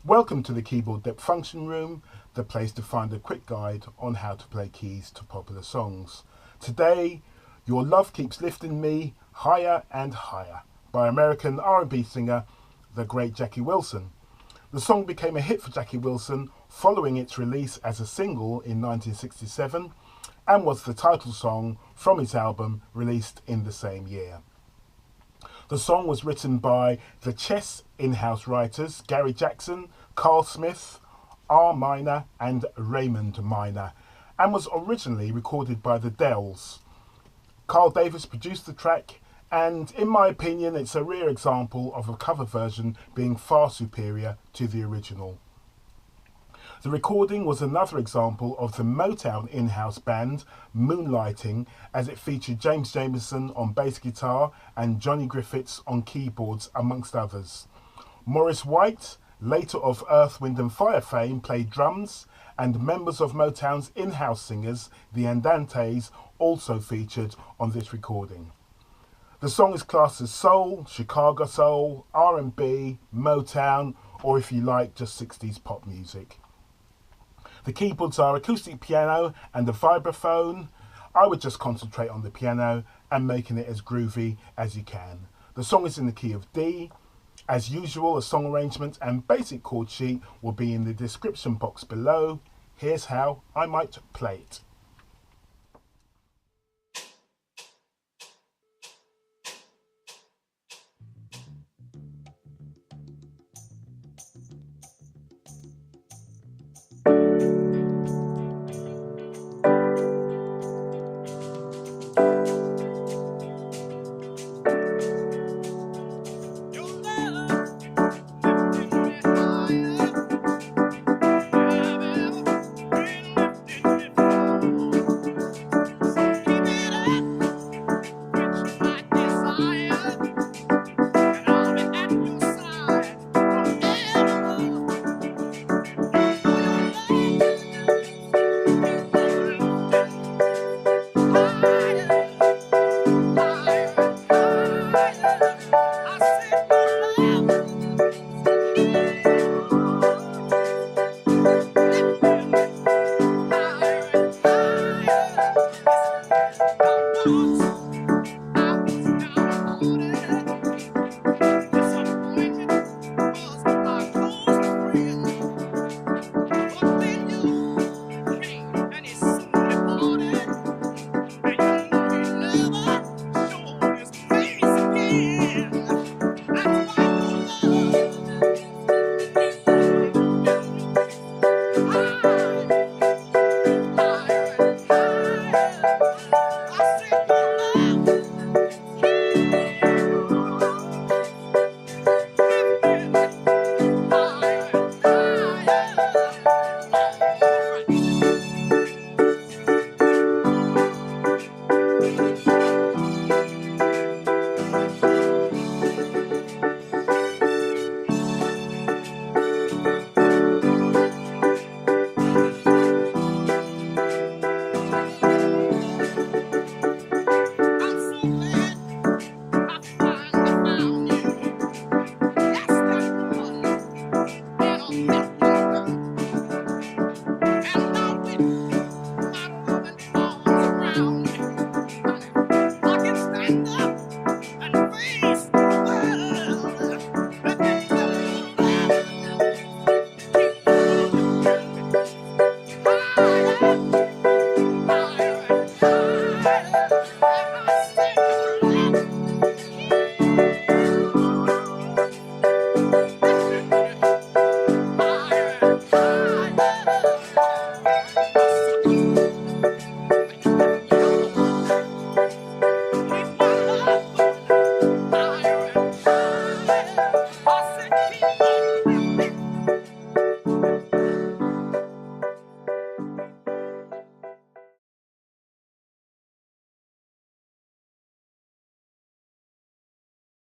Welcome to the Keyboard Depth Function Room, the place to find a quick guide on how to play keys to popular songs. Today, Your Love Keeps Lifting Me Higher and Higher by American R&B singer, the great Jackie Wilson. The song became a hit for Jackie Wilson following its release as a single in 1967 and was the title song from his album released in the same year. The song was written by the Chess in-house writers Gary Jackson, Carl Smith, R. Minor and Raymond Minor, and was originally recorded by the Dells. Carl Davis produced the track, and in my opinion it's a rare example of a cover version being far superior to the original. The recording was another example of the Motown in-house band moonlighting, as it featured James Jamerson on bass guitar and Johnny Griffiths on keyboards, amongst others. Maurice White, later of Earth, Wind and Fire fame, played drums, and members of Motown's in-house singers, the Andantes, also featured on this recording. The song is classed as soul, Chicago soul, R&B, Motown, or if you like, just 60s pop music. The keyboards are acoustic piano and a vibraphone. I would just concentrate on the piano and making it as groovy as you can. The song is in the key of D. As usual, a song arrangement and basic chord sheet will be in the description box below. Here's how I might play it.